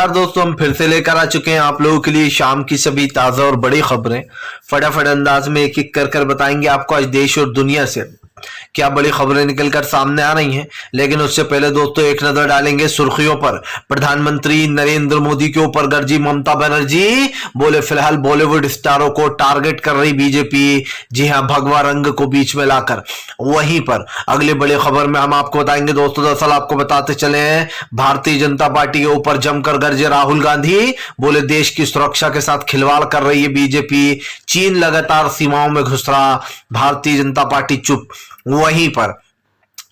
नमस्कार दोस्तों, हम फिर से लेकर आ चुके हैं आप लोगों के लिए शाम की सभी ताजा और बड़ी खबरें। फटाफट अंदाज में एक एक कर बताएंगे आपको आज देश और दुनिया से क्या बड़ी खबरें निकलकर सामने आ रही हैं। लेकिन उससे पहले दोस्तों एक नजर डालेंगे सुर्खियों पर। प्रधानमंत्री नरेंद्र मोदी के ऊपर गरजी ममता बनर्जी, बोले फिलहाल बॉलीवुड स्टारों को टारगेट कर रही बीजेपी। जी हां, भगवा रंग को बीच में लाकर। वहीं पर अगली बड़ी खबर में हम आपको बताएंगे दोस्तों, दरअसल आपको बताते चले हैं भारतीय जनता पार्टी के ऊपर जमकर गरजे राहुल गांधी, बोले देश की सुरक्षा के साथ खिलवाड़ कर रही है बीजेपी। चीन लगातार सीमाओं में घुस रहा, भारतीय जनता पार्टी चुप। वहीं पर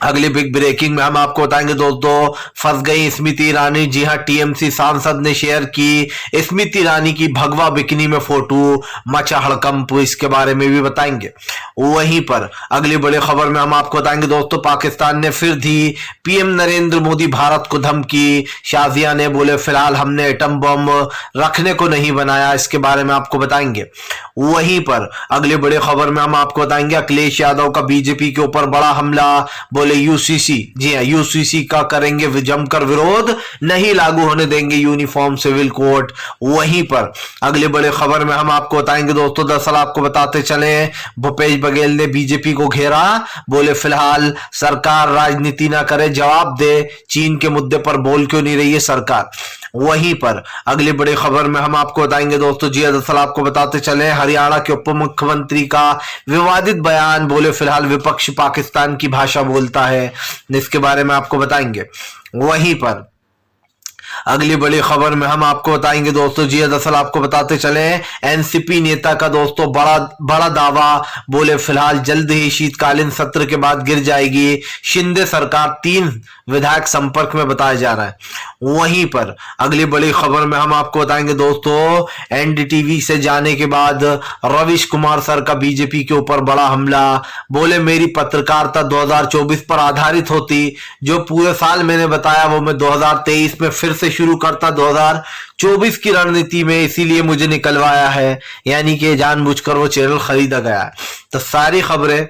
अगली बिग ब्रेकिंग में हम आपको बताएंगे दोस्तों, फंस गई स्मृति ईरानी। जी हां, टीएमसी सांसद ने शेयर की स्मृति ईरानी की भगवा बिकनी में फोटो, मचा हड़कंप। इसके बारे में भी बताएंगे। वहीं पर अगली बड़ी खबर में हम आपको बताएंगे दोस्तों, पाकिस्तान ने फिर दी पीएम नरेंद्र मोदी भारत को धमकी। शाजिया ने बोले फिलहाल हमने एटम बम रखने को नहीं बनाया। इसके बारे में आपको बताएंगे। वहीं पर अगली बड़ी खबर में हम आपको बताएंगे अखिलेश यादव का बीजेपी के ऊपर बड़ा हमला, बोले यूसीसी, जी हां, यूसीसी का करेंगे जमकर विरोध, नहीं लागू होने देंगे यूनिफॉर्म सिविल कोड। वहीं पर अगली बड़ी खबर में हम आपको बताएंगे दोस्तों, दरअसल आपको बताते चले भूपेश बघेल ने बीजेपी को घेरा, बोले फिलहाल सरकार राजनीति ना करे, जवाब दे चीन के मुद्दे पर बोल क्यों नहीं रही है सरकार। वहीं पर अगली बड़ी खबर में हम आपको बताएंगे दोस्तों, जी दरअसल आपको बताते चले हरियाणा के उप मुख्यमंत्री का विवादित बयान, बोले फिलहाल विपक्ष पाकिस्तान की भाषा बोलता है। इसके बारे में आपको बताएंगे। वहीं पर अगली बड़ी खबर में हम आपको बताएंगे दोस्तों, जी दरअसल आपको बताते चले एनसीपी नेता का दोस्तों बड़ा दावा, बोले फिलहाल जल्द ही शीतकालीन सत्र के बाद गिर जाएगी शिंदे सरकार। 3 विधायक संपर्क में बताया जा रहा है। वहीं पर अगली बड़ी खबर में हम आपको बताएंगे दोस्तों, एनडीटीवी से जाने के बाद रविश कुमार सर का बीजेपी के ऊपर बड़ा हमला, बोले मेरी पत्रकारिता 2024 पर आधारित होती, जो पूरे साल मैंने बताया वो मैं 2023 में फिर से शुरू करता 2024 की रणनीति में, इसीलिए मुझे निकलवाया है। यानी कि जानबूझकर वो चैनल खरीदा गया है। तो सारी खबरें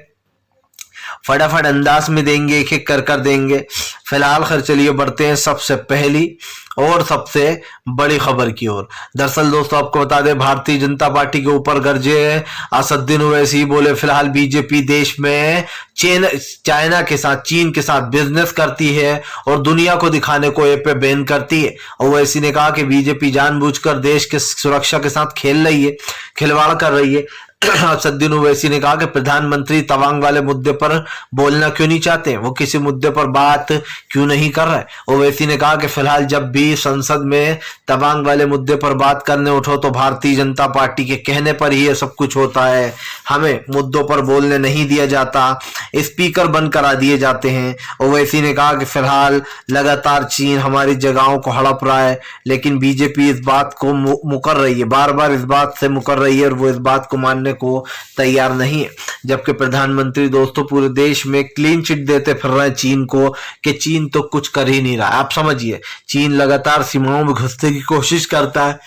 फटाफट अंदाज में देंगे, एक एक कर देंगे। फिलहाल खैर चलिए बढ़ते हैं सबसे पहली और सबसे बड़ी खबर की ओर। दरअसल दोस्तों आपको बता दें, भारतीय जनता पार्टी के ऊपर गरजे असदुद्दीन ओवैसी, बोले फिलहाल बीजेपी देश में चाइना के साथ, चीन के साथ बिजनेस करती है और दुनिया को दिखाने को ये पे बैन करती है। ओवैसी ने कहा कि बीजेपी जानबूझकर देश के सुरक्षा के साथ खेल रही है, खिलवाड़ कर रही है। असदुद्दीन ओवैसी ने कहा कि प्रधानमंत्री तवांग वाले मुद्दे पर बोलना क्यों नहीं चाहते, वो किसी मुद्दे पर बात क्यों नहीं कर रहा है। ओवैसी ने कहा कि फिलहाल जब भी संसद में तवांग वाले मुद्दे पर बात करने उठो तो भारतीय जनता पार्टी के कहने पर ही ये सब कुछ होता है, हमें मुद्दों पर बोलने नहीं दिया जाता, स्पीकर बंद करा दिए जाते हैं। ओवैसी ने कहा कि फिलहाल लगातार चीन हमारी जगहों को हड़प रहा है, लेकिन बीजेपी इस बात को मुकर रही है, बार बार इस बात से मुकर रही है और वो इस बात को मानने को तैयार नहीं है। जबकि प्रधानमंत्री दोस्तों पूरे देश में क्लीन चिट देते फिर रहे हैं चीन को कि चीन तो कुछ कर ही नहीं रहा। आप समझिए, चीन लगातार सीमाओं में घुसने की कोशिश करता है।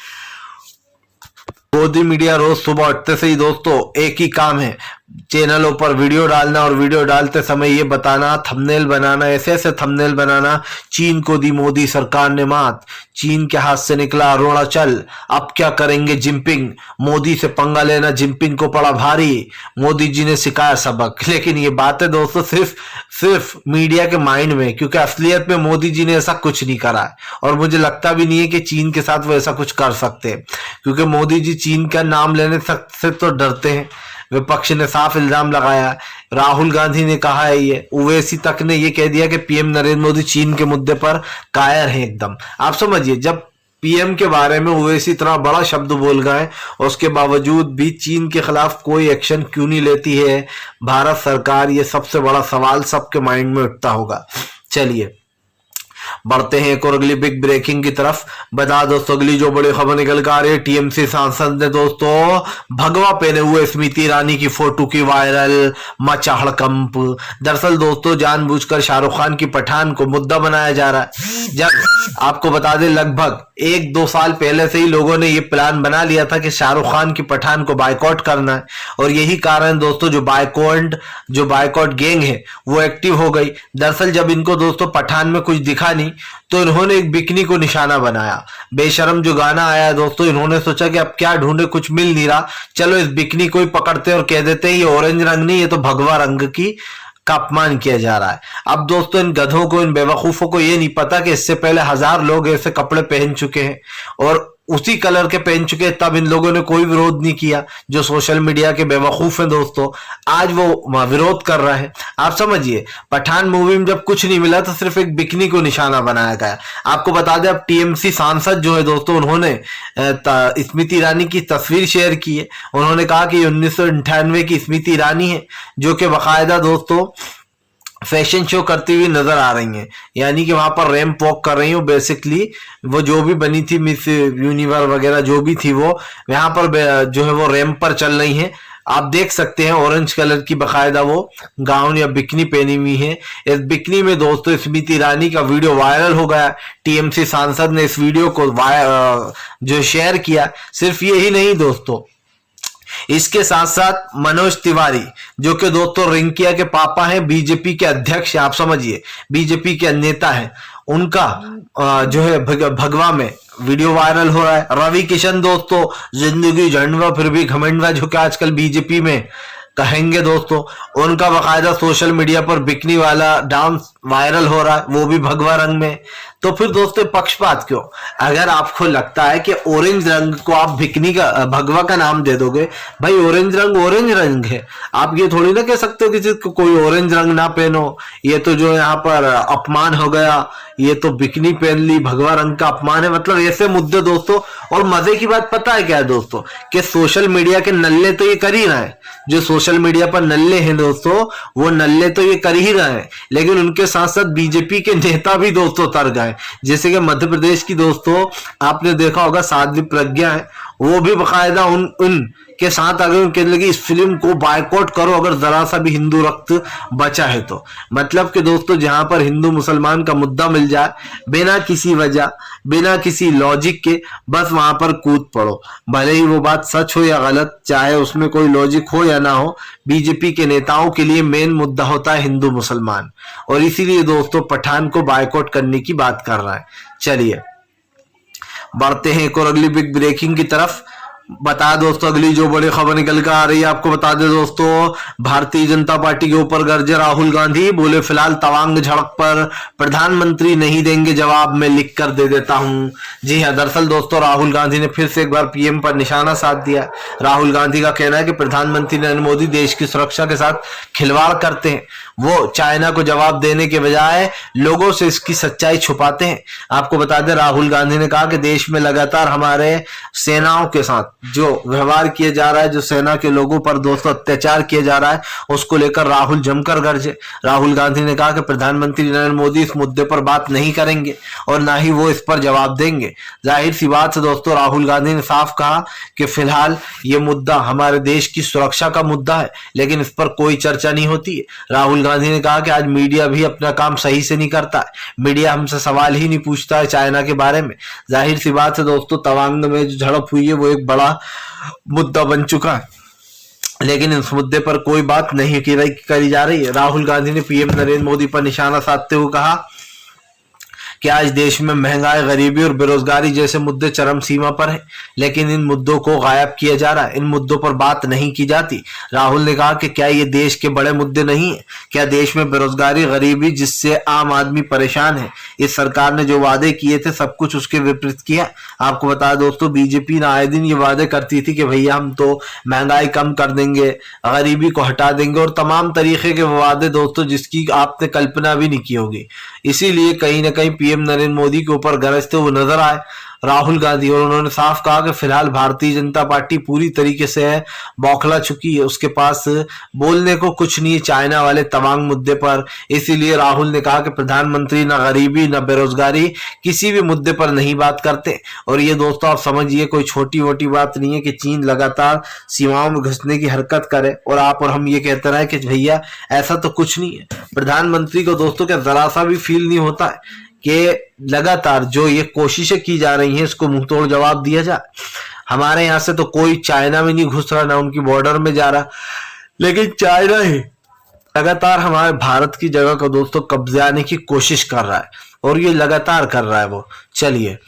मोदी मीडिया रोज सुबह उठते से ही दोस्तों एक ही काम है, चैनलों पर वीडियो डालना और वीडियो डालते समय ये बताना, थंबनेल बनाना, ऐसे ऐसे थंबनेल बनाना, चीन को दी मोदी सरकार ने मात, चीन के हाथ से निकला अरुणाचल, अब क्या करेंगे जिनपिंग, मोदी से पंगा लेना जिनपिंग को पड़ा भारी, मोदी जी ने सिखाया सबक। लेकिन ये बातें दोस्तों सिर्फ मीडिया के माइंड में, क्योंकि असलियत में मोदी जी ने ऐसा कुछ नहीं करा है और मुझे लगता भी नहीं है कि चीन के साथ वो ऐसा कुछ कर सकते हैं, क्योंकि मोदी जी चीन का नाम लेने से तो डरते हैं। विपक्ष ने साफ इल्जाम लगाया, राहुल गांधी ने कहा है, ये ओवैसी तक ने ये कह दिया कि पीएम नरेंद्र मोदी चीन के मुद्दे पर कायर हैं एकदम। आप समझिए, जब पीएम के बारे में ओवैसी इतना बड़ा शब्द बोल गए, उसके बावजूद भी चीन के खिलाफ कोई एक्शन क्यों नहीं लेती है भारत सरकार, ये सबसे बड़ा सवाल सबके माइंड में उठता होगा। चलिए बढ़ते हैं एक और अगली बिग ब्रेकिंग की तरफ। बता दोस्तों अगली जो बड़ी खबर निकल कर आ रही है, टीएमसी सांसद ने दोस्तों भगवा पहने हुए स्मृति ईरानी की फोटो की वायरल, मचा हड़कंप। दरअसल दोस्तों जानबूझकर शाहरुख खान की पठान को मुद्दा बनाया जा रहा है। जब आपको बता दें लगभग 1-2 साल पहले से ही लोगों ने ये प्लान बना लिया था कि शाहरुख खान की पठान को बायकॉट करना है, और यही कारण दोस्तों जो बायकॉट गैंग है वो एक्टिव हो गई। दरअसल जब इनको दोस्तों पठान में कुछ दिखा था नहीं, तो इन्होंने एक बिकनी को निशाना बनाया। बेशरम जो गाना आया है दोस्तों, इन्होंने सोचा कि अब क्या ढूंढे, कुछ मिल नहीं रहा, चलो इस बिकनी को ही पकड़ते हैं और कह देते हैं ये ऑरेंज रंग नहीं, ये तो भगवा रंग का अपमान किया जा रहा है। अब दोस्तों इन गधों को, इन बेवकूफों को ये नहीं पता कि इससे पहले 1000 लोग ऐसे कपड़े पहन चुके हैं और उसी कलर के पहन चुके हैं, तब इन लोगों ने कोई विरोध नहीं किया। जो सोशल मीडिया के बेवकूफ हैं दोस्तों, आज वो विरोध कर रहे हैं। आप समझिए, पठान मूवी में जब कुछ नहीं मिला तो सिर्फ एक बिकनी को निशाना बनाया गया। आपको बता दें, अब टीएमसी सांसद जो है दोस्तों, उन्होंने स्मृति ईरानी की तस्वीर शेयर की है। उन्होंने कहा कि 1998 की स्मृति ईरानी है, जो कि बाकायदा दोस्तों फैशन शो करती हुई नजर आ रही हैं, यानी कि वहां पर रैंप वॉक कर रही हूँ। बेसिकली वो जो भी बनी थी मिस यूनिवर्स वगैरह जो भी थी, वो यहाँ पर जो है वो रैंप पर चल रही हैं। आप देख सकते हैं ऑरेंज कलर की बाकायदा वो गाउन या बिकनी पहनी हुई है। इस बिकनी में दोस्तों स्मृति ईरानी का वीडियो वायरल हो गया। टीएमसी सांसद ने इस वीडियो को जो शेयर किया। सिर्फ यही नहीं दोस्तों, इसके साथ साथ मनोज तिवारी, जो कि दोस्तों रिंकिया के पापा हैं, बीजेपी के अध्यक्ष, आप समझिए बीजेपी के नेता हैं, उनका जो है भगवा में वीडियो वायरल हो रहा है। रवि किशन दोस्तों, जिंदगी झंडवा फिर भी घमंडवा, जो कि आजकल बीजेपी में कहेंगे दोस्तों, उनका बाकायदा सोशल मीडिया पर बिकनी वाला डांस वायरल हो रहा है, वो भी भगवा रंग में। तो फिर दोस्तों पक्षपात क्यों? अगर आपको लगता है कि ऑरेंज रंग को आप बिकनी का भगवा का नाम दे दोगे, भाई ऑरेंज रंग है। आप ये थोड़ी ना कह सकते हो कि कोई ऑरेंज रंग ना पहनो, ये तो जो यहाँ पर अपमान हो गया, ये तो बिकनी पहन ली, भगवा रंग का अपमान है। मतलब ऐसे मुद्दे दोस्तों। और मजे की बात पता है क्या है दोस्तों, कि सोशल मीडिया के नल्ले तो ये कर ही रहे हैं, जो सोशल मीडिया पर नल्ले हैं दोस्तों, वो नल्ले तो ये कर ही रहे हैं, लेकिन उनके साथ साथ बीजेपी के नेता भी दोस्तों तर गए। जैसे कि मध्य प्रदेश की दोस्तों आपने देखा होगा साध्वी प्रज्ञा है, वो भी बाकायदा उन के साथ अगर कहने लगी इस फिल्म को बायकॉट करो अगर जरा सा भी हिंदू रक्त बचा है तो। मतलब कि दोस्तों जहां पर हिंदू मुसलमान का मुद्दा मिल जाए, बिना किसी वजह, बिना किसी लॉजिक के, बस वहां पर कूद पड़ो, भले ही वो बात सच हो या गलत, चाहे उसमें कोई लॉजिक हो या ना हो। बीजेपी के नेताओं के लिए मेन मुद्दा होता है हिंदू मुसलमान, और इसीलिए दोस्तों पठान को बायकॉट करने की बात कर रहा है। चलिए बढ़ते हैं एक और अगली बिग ब्रेकिंग की तरफ। बता दोस्तों अगली जो बड़ी खबर निकल कर आ रही है, आपको बता दे दोस्तों, भारतीय जनता पार्टी के ऊपर गरजे राहुल गांधी, बोले फिलहाल तवांग झड़प पर प्रधानमंत्री नहीं देंगे जवाब, मैं लिख कर दे देता हूं। जी हां, दरअसल दोस्तों राहुल गांधी ने फिर से एक बार पीएम पर निशाना साध दिया। राहुल गांधी का कहना है कि प्रधानमंत्री नरेंद्र मोदी देश की सुरक्षा के साथ खिलवाड़ करते हैं, वो चाइना को जवाब देने के बजाय लोगों से इसकी सच्चाई छुपाते हैं। आपको बता दें राहुल गांधी ने कहा कि देश में लगातार हमारे सेनाओं के साथ जो व्यवहार किया जा रहा है, जो सेना के लोगों पर दोस्तों अत्याचार किया जा रहा है, उसको लेकर राहुल जमकर गरजे। राहुल गांधी ने कहा कि प्रधानमंत्री नरेंद्र मोदी इस मुद्दे पर बात नहीं करेंगे और ना ही वो इस पर जवाब देंगे। जाहिर सी बात है दोस्तों, राहुल गांधी ने साफ कहा कि फिलहाल ये मुद्दा हमारे देश की सुरक्षा का मुद्दा है, लेकिन इस पर कोई चर्चा नहीं होती है। राहुल गांधी ने कहा कि आज मीडिया भी अपना काम सही से नहीं करता है, मीडिया हमसे सवाल ही नहीं पूछता है चाइना के बारे में। जाहिर सी बात है दोस्तों, तवांग में जो झड़प हुई है वो एक बड़ा मुद्दा बन चुका है, लेकिन इस मुद्दे पर कोई बात नहीं करी जा रही है। राहुल गांधी ने पीएम नरेंद्र मोदी पर निशाना साधते हुए कहा कि आज देश में महंगाई, गरीबी और बेरोजगारी जैसे मुद्दे चरम सीमा पर हैं, लेकिन इन मुद्दों को गायब किया जा रहा है, इन मुद्दों पर बात नहीं की जाती। राहुल ने कहा कि क्या ये देश के बड़े मुद्दे नहीं है? क्या देश में बेरोजगारी, गरीबी जिससे आम आदमी परेशान है, इस सरकार ने जो वादे किए थे सब कुछ उसके विपरीत किया। आपको बता दोस्तों, बीजेपी ने आए दिन ये वादे करती थी कि भैया हम तो महंगाई कम कर देंगे, गरीबी को हटा देंगे, और तमाम तरीके के वादे दोस्तों जिसकी आपने कल्पना भी नहीं की होगी। इसीलिए कहीं ना कहीं पीएम नरेंद्र मोदी के ऊपर गरजते हुए नजर आए राहुल गांधी, और उन्होंने साफ कहा कि फिलहाल भारतीय जनता पार्टी पूरी तरीके से बौखला चुकी है, उसके पास बोलने को कुछ नहीं है चाइना वाले तवांग मुद्दे पर। इसीलिए राहुल ने कहा कि प्रधानमंत्री न गरीबी न बेरोजगारी किसी भी मुद्दे पर नहीं बात करते। और ये दोस्तों आप समझिए कोई छोटी मोटी बात नहीं है कि चीन लगातार सीमाओं में घुसने की हरकत करे और आप और हम ये कहते रहे कि भैया ऐसा तो कुछ नहीं है। प्रधानमंत्री को दोस्तों क्या जरा सा भी फील नहीं होता है कि लगातार जो ये कोशिशें की जा रही हैं इसको मुंह तोड़ जवाब दिया जाए? हमारे यहाँ से तो कोई चाइना में नहीं घुस रहा, ना उनकी बॉर्डर में जा रहा, लेकिन चाइना ही लगातार हमारे भारत की जगह को दोस्तों कब्जाने की कोशिश कर रहा है। और ये लगातार कर रहा है वो। चलिए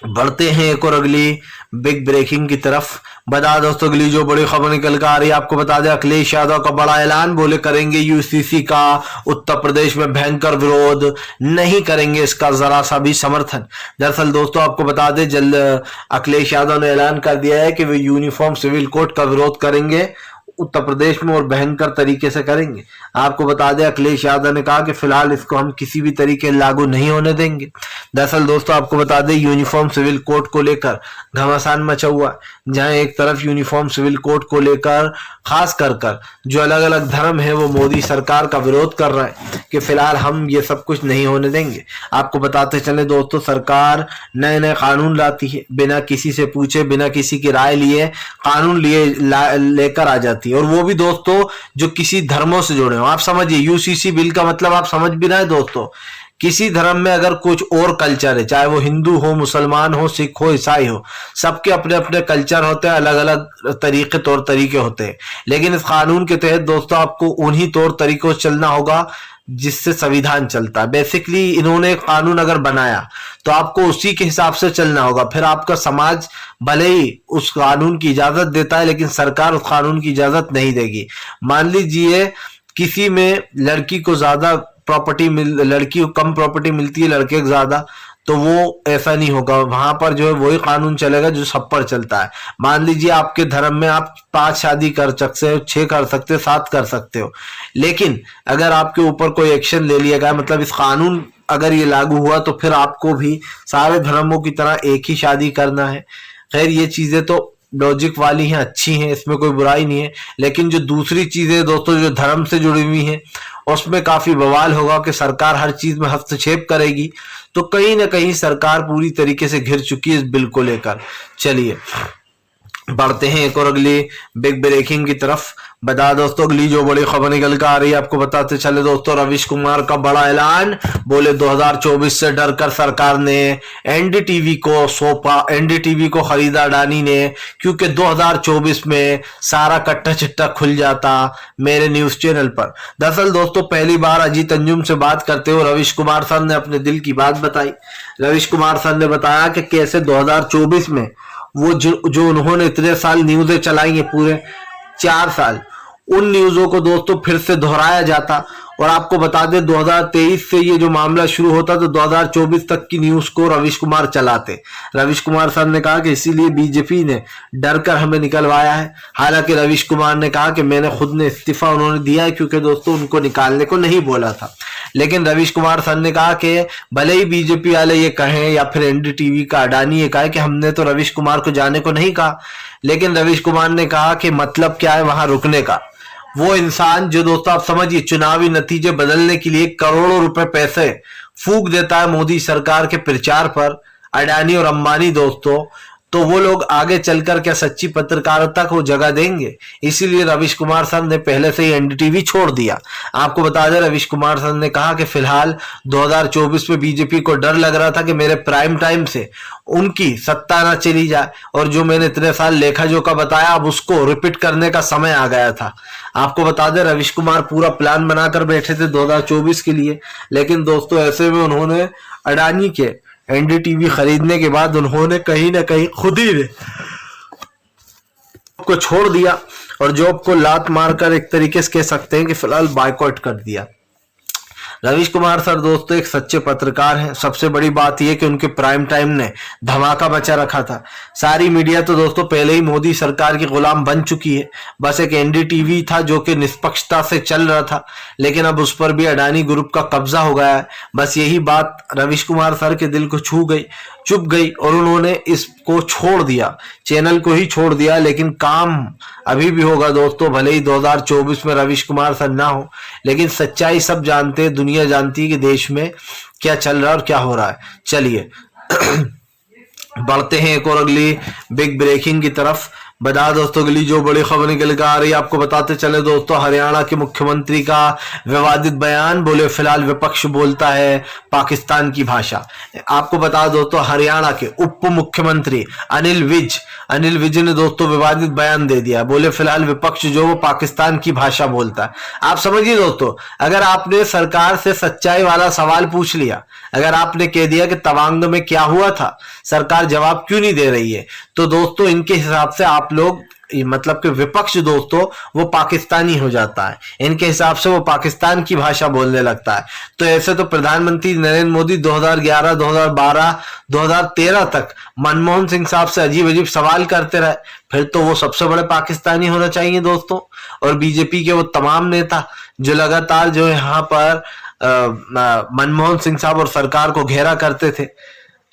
बढ़ते हैं एक और अगली बिग ब्रेकिंग की तरफ। बता दोस्तों अगली जो बड़ी खबर निकल कर आ रही है, आपको बता दें अखिलेश यादव का बड़ा ऐलान, बोले करेंगे यूसीसी का उत्तर प्रदेश में भयंकर विरोध, नहीं करेंगे इसका जरा सा भी समर्थन। दरअसल दोस्तों आपको बता दें जल्द अखिलेश यादव ने ऐलान कर दिया है कि वे यूनिफॉर्म सिविल कोड का विरोध करेंगे उत्तर प्रदेश में और भयंकर तरीके से करेंगे। आपको बता दें अखिलेश यादव ने कहा कि फिलहाल इसको हम किसी भी तरीके लागू नहीं होने देंगे। दरअसल दोस्तों आपको बता दें यूनिफॉर्म सिविल कोड को लेकर घमासान मचा हुआ है, जहां एक तरफ यूनिफॉर्म सिविल कोड को लेकर खास कर जो अलग अलग धर्म है वो मोदी सरकार का विरोध कर रहा है कि फिलहाल हम ये सब कुछ नहीं होने देंगे। आपको बताते चले दोस्तों सरकार नए नए कानून लाती है, बिना किसी से पूछे बिना किसी की राय लिए कानून लेकर आ जाती है, और वो भी दोस्तों जो किसी धर्मों से जुड़े हो। आप समझिए यूसीसी बिल का मतलब आप समझ भी रहे हैं दोस्तों, किसी धर्म में अगर कुछ और कल्चर है, चाहे वो हिंदू हो, मुसलमान हो, सिख हो, ईसाई हो, सबके अपने अपने कल्चर होते हैं, अलग अलग तरीके तौर तरीके होते हैं, लेकिन इस कानून के तहत दोस्तों आपको उन्हीं तौर तरीकों से चलना होगा जिससे संविधान चलता है। बेसिकली इन्होंने एक कानून अगर बनाया तो आपको उसी के हिसाब से चलना होगा। फिर आपका समाज भले ही उस कानून की इजाजत देता है लेकिन सरकार उस कानून की इजाजत नहीं देगी। मान लीजिए किसी में लड़की को ज्यादा प्रॉपर्टी लड़की को कम प्रॉपर्टी मिलती है, लड़के को ज्यादा, तो वो ऐसा नहीं होगा, वहां पर जो है वही कानून चलेगा जो सब पर चलता है। मान लीजिए आपके धर्म में आप 5 शादी कर सकते हो, 6 कर सकते हो, 7 कर सकते हो, लेकिन अगर आपके ऊपर कोई एक्शन ले लिया गया, मतलब इस कानून अगर ये लागू हुआ तो फिर आपको भी सारे धर्मों की तरह एक ही शादी करना है। खैर ये चीजें तो लॉजिक वाली हैं, अच्छी हैं, इसमें कोई बुराई नहीं है, लेकिन जो दूसरी चीजें दोस्तों जो धर्म से जुड़ी हुई हैं उसमें काफी बवाल होगा कि सरकार हर चीज में हस्तक्षेप करेगी। तो कहीं ना कहीं सरकार पूरी तरीके से घिर चुकी है इस बिल को लेकर। चलिए बढ़ते हैं एक और अगली बिग ब्रेकिंग की तरफ। बता दोस्तों अगली जो बड़ी खबर निकल कर आ रही है, आपको बताते चले दोस्तों रविश कुमार का बड़ा ऐलान, बोले 2024 से डरकर सरकार ने एनडीटीवी को सौंपा, एनडीटीवी को खरीदा अडानी ने, क्योंकि 2024 में सारा कट्टा चिट्टा खुल जाता मेरे न्यूज चैनल पर। दरअसल दोस्तों पहली बार अजीत अंजुम से बात करते हुए रविश कुमार सर ने अपने दिल की बात बताई। रविश कुमार सर ने बताया कि कैसे 2024 में वो जो उन्होंने इतने साल न्यूज़ें चलाई हैं, पूरे 4 साल, उन न्यूज़ों को दोस्तों फिर से दोहराया जाता। और आपको बता दें 2023 से ये जो मामला शुरू होता तो 2024 तक की न्यूज़ को रविश कुमार चलाते। रविश कुमार सर ने कहा कि इसीलिए बीजेपी ने डरकर हमें निकलवाया है। हालांकि रविश कुमार ने कहा कि मैंने खुद ने इस्तीफा उन्होंने दिया है क्योंकि दोस्तों उनको निकालने को नहीं बोला था। लेकिन रविश कुमार सर ने कहा कि भले ही बीजेपी वाले ये कहें या फिर एनडीटीवी का अडानी ये कहे कि हमने तो रविश कुमार को जाने को नहीं कहा, लेकिन रविश कुमार ने कहा कि मतलब क्या है वहां रुकने का। वो इंसान जो दोस्तों आप समझिए चुनावी नतीजे बदलने के लिए करोड़ों रुपए पैसे फूंक देता है मोदी सरकार के प्रचार पर, अडानी और अंबानी दोस्तों, तो वो लोग आगे चलकर क्या सच्ची पत्रकारिता को जगह देंगे? इसीलिए रविश कुमार सर ने पहले से ही एनडीटीवी छोड़ दिया। आपको बता दें रविश कुमार सर ने कहा कि फिलहाल 2024 में बीजेपी को डर लग रहा था कि मेरे प्राइम टाइम से उनकी सत्ता ना चली जाए, और जो मैंने इतने साल लेखा जोखा बताया अब उसको रिपीट करने का समय आ गया था। आपको बता दें रविश कुमार पूरा प्लान बनाकर बैठे थे 2024 के लिए, लेकिन दोस्तों ऐसे में उन्होंने अडानी के एनडीटीवी खरीदने के बाद उन्होंने कहीं ना कहीं खुद ही को छोड़ दिया और जॉब को लात मारकर एक तरीके से कह सकते हैं कि फिलहाल बायकॉट कर दिया। रविश कुमार सर दोस्तों एक सच्चे पत्रकार हैं। सबसे बड़ी बात यह कि उनके प्राइम टाइम ने धमाका मचा रखा था। सारी मीडिया तो दोस्तों पहले ही मोदी सरकार की गुलाम बन चुकी है, बस एक एनडीटीवी था जो कि निष्पक्षता से चल रहा था, लेकिन अब उस पर भी अडानी ग्रुप का कब्जा हो गया है। बस यही बात रविश कुमार सर के दिल को छू गई, चुप गई, और उन्होंने इसको छोड़ दिया, चैनल को ही छोड़ दिया। लेकिन काम अभी भी होगा दोस्तों, भले ही 2024 में रविश कुमार सर ना हो, लेकिन सच्चाई सब जानते हैं, दुनिया जानती है कि देश में क्या चल रहा है और क्या हो रहा है। चलिए बढ़ते हैं एक और अगली बिग ब्रेकिंग की तरफ। बता दोस्तों के लिए जो बड़ी खबर निकल कर आ रही है आपको बताते चले दोस्तों, हरियाणा के मुख्यमंत्री का विवादित बयान, बोले फिलहाल विपक्ष बोलता है पाकिस्तान की भाषा। आपको बता दोस्तों हरियाणा के उप मुख्यमंत्री अनिल विज ने दोस्तों विवादित बयान दे दिया, बोले फिलहाल विपक्ष जो वो पाकिस्तान की भाषा बोलता है। आप समझिए दोस्तों, अगर आपने सरकार से सच्चाई वाला सवाल पूछ लिया, अगर आपने कह दिया कि तवांग में क्या हुआ था, सरकार जवाब क्यों नहीं दे रही है, तो दोस्तों इनके हिसाब से आप लोग मतलब कि विपक्ष दोस्तों वो पाकिस्तानी हो जाता है, इनके हिसाब से वो पाकिस्तान की भाषा बोलने लगता है। तो ऐसे तो प्रधानमंत्री नरेंद्र मोदी 2011, 2012, 2013 तक मनमोहन सिंह साहब से अजीब अजीब सवाल करते रहे, फिर तो वो सबसे बड़े पाकिस्तानी होना चाहिए दोस्तों। और बीजेपी के वो तमाम नेता जो लगातार जो यहाँ पर मनमोहन सिंह साहब और सरकार को घेरा करते थे,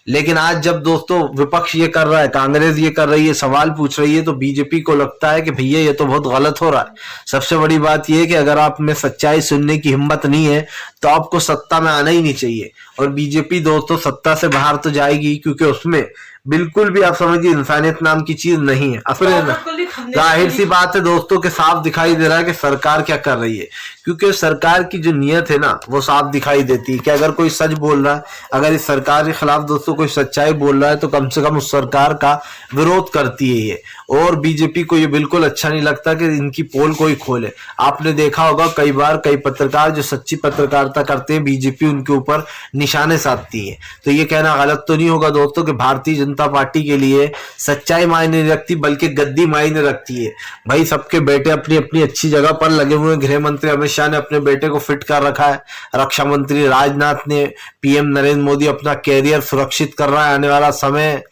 लेकिन आज जब दोस्तों विपक्ष ये कर रहा है, कांग्रेस ये कर रही है, सवाल पूछ रही है, तो बीजेपी को लगता है कि भैया ये तो बहुत गलत हो रहा है। सबसे बड़ी बात ये है कि अगर आप में सच्चाई सुनने की हिम्मत नहीं है तो आपको सत्ता में आना ही नहीं चाहिए। और बीजेपी दोस्तों सत्ता से बाहर तो जाएगी, क्योंकि उसमें बिल्कुल भी आप समझिए इंसानियत नाम की चीज नहीं है। अपने जाहिर सी बात है दोस्तों के साफ दिखाई दे रहा है कि सरकार क्या कर रही है, क्योंकि सरकार की जो नीयत है ना वो साफ दिखाई देती है कि अगर कोई सच बोल रहा है, अगर इस सरकार के खिलाफ दोस्तों कोई सच्चाई बोल रहा है, तो कम से कम उस सरकार का विरोध करती है ये। और बीजेपी को ये बिल्कुल अच्छा नहीं लगता कि इनकी पोल कोई खोले। आपने देखा होगा कई बार कई पत्रकार जो सच्ची पत्रकारिता करते हैं, बीजेपी उनके ऊपर निशाने साधती है। तो ये कहना गलत तो नहीं होगा दोस्तों कि भारतीय जनता पार्टी के लिए सच्चाई मायने नहीं रखती, बल्कि गद्दी मायने रखती है। भाई सबके बेटे अपनी अपनी अच्छी जगह पर लगे हुए हैं। गृह मंत्री अमित शाह ने अपने बेटे को फिट कर रखा है, रक्षा मंत्री राजनाथ ने, पीएम नरेंद्र मोदी अपना कैरियर सुरक्षित कर रहा है, आने वाला समय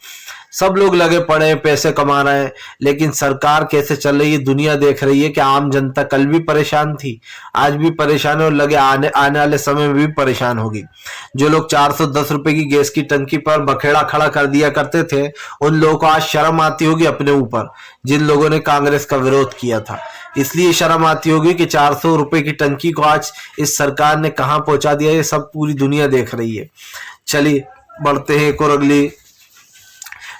सब लोग लगे पड़े हैं, पैसे कमा रहे हैं। लेकिन सरकार कैसे चल रही है दुनिया देख रही है कि आम जनता कल भी परेशान थी, आज भी परेशान है, और लगे आने वाले समय में भी परेशान होगी। जो लोग 410 रुपए की गैस की टंकी पर बखेड़ा खड़ा कर दिया करते थे, उन लोगों को आज शर्म आती होगी अपने ऊपर, जिन लोगों ने कांग्रेस का विरोध किया था। इसलिए शर्म आती होगी कि 400 रुपए की टंकी को आज इस सरकार ने कहां पहुंचा दिया, ये सब पूरी दुनिया देख रही है। चलिए बढ़ते हैं एक और अगली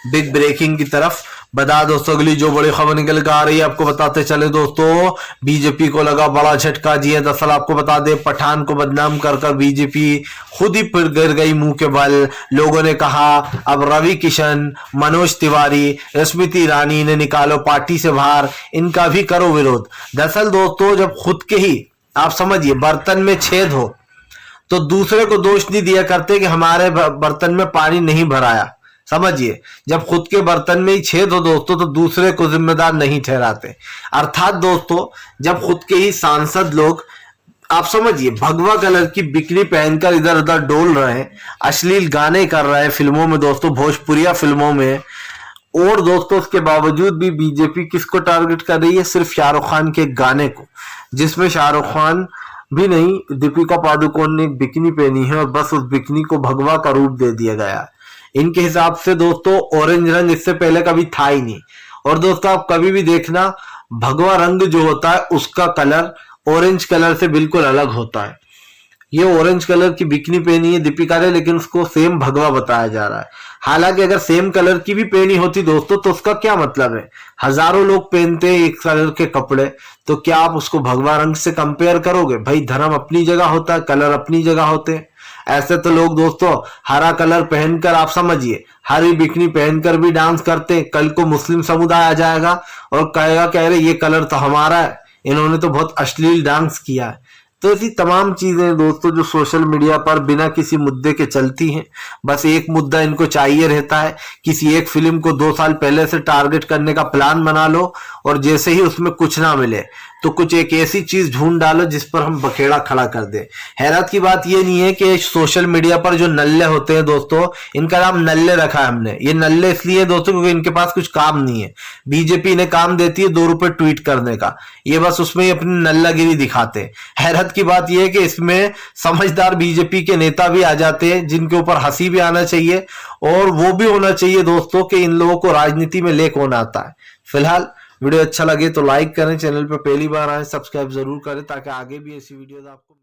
बिग ब्रेकिंग की तरफ। बता दोस्तों अगली जो बड़ी खबर निकल कर आ रही है आपको बताते चले दोस्तों, बीजेपी को लगा बड़ा झटका। जी है, दरअसल आपको बता दे पठान को बदनाम कर कर बीजेपी खुद ही फिर गिर गई मुंह के बल। लोगों ने कहा अब रवि किशन, मनोज तिवारी, स्मृति ईरानी ने निकालो पार्टी से बाहर, इनका भी करो विरोध। दरअसल दोस्तों जब खुद के ही आप समझिए बर्तन में छेद हो तो दूसरे को दोष नहीं दिया करते कि हमारे बर्तन में पानी नहीं भराया। समझिए जब खुद के बर्तन में ही छेद हो दोस्तों तो दूसरे को जिम्मेदार नहीं ठहराते। अर्थात दोस्तों जब खुद के ही सांसद लोग आप समझिए भगवा कलर की बिकनी पहनकर इधर उधर डोल रहे हैं, अश्लील गाने कर रहे हैं फिल्मों में दोस्तों, भोजपुरिया फिल्मों में, और दोस्तों उसके बावजूद भी बीजेपी किसको टारगेट कर रही है, सिर्फ शाहरुख खान के गाने को, जिसमें शाहरुख खान भी नहीं दीपिका पादुकोण ने एक बिकनी पहनी है और बस उस बिकनी को भगवा का रूप दे दिया गया। इनके हिसाब से दोस्तों ऑरेंज रंग इससे पहले कभी था ही नहीं। और दोस्तों आप कभी भी देखना भगवा रंग जो होता है उसका कलर ऑरेंज कलर से बिल्कुल अलग होता है। ये ऑरेंज कलर की बिकनी पहनी है दीपिका ने, लेकिन उसको सेम भगवा बताया जा रहा है। हालांकि अगर सेम कलर की भी पहनी होती दोस्तों तो उसका क्या मतलब है, हजारों लोग पहनते हैं एक कलर के कपड़े, तो क्या आप उसको भगवा रंग से कंपेयर करोगे? भाई धर्म अपनी जगह होता है, कलर अपनी जगह होते हैं। ऐसे तो लोग दोस्तों हरा कलर पहनकर आप समझिए हरी बिकनी पहनकर भी डांस करते, कल को मुस्लिम समुदाय आ जाएगा और कहेगा कह रहे ये कलर तो हमारा है, इन्होंने तो बहुत अश्लील डांस किया है। तो ऐसी तमाम चीजें दोस्तों जो सोशल मीडिया पर बिना किसी मुद्दे के चलती हैं, बस एक मुद्दा इनको चाहिए रहता है, किसी एक फिल्म को 2 साल पहले से टारगेट करने का प्लान बना लो और जैसे ही उसमें कुछ ना मिले तो कुछ एक ऐसी चीज ढूंढ डालो जिस पर हम बखेड़ा खड़ा कर दें। हैरत की बात ये नहीं है कि सोशल मीडिया पर जो नल्ले होते हैं दोस्तों, इनका नाम नल्ले रखा है हमने। ये नल्ले इसलिए दोस्तों क्योंकि इनके पास कुछ काम नहीं है। बीजेपी इन्हें काम देती है 2 रुपए ट्वीट करने का, ये बस उसमें ही अपनी नल्लागिरी दिखाते हैं। हैरत की बात यह है कि इसमें समझदार बीजेपी के नेता भी आ जाते हैं जिनके ऊपर हंसी भी आना चाहिए और वो भी होना चाहिए दोस्तों कि इन लोगों को राजनीति में ले कौन आता है। फिलहाल वीडियो अच्छा लगे तो लाइक करें, चैनल पर पहली बार आए सब्सक्राइब जरूर करें ताकि आगे भी ऐसी वीडियोस आपको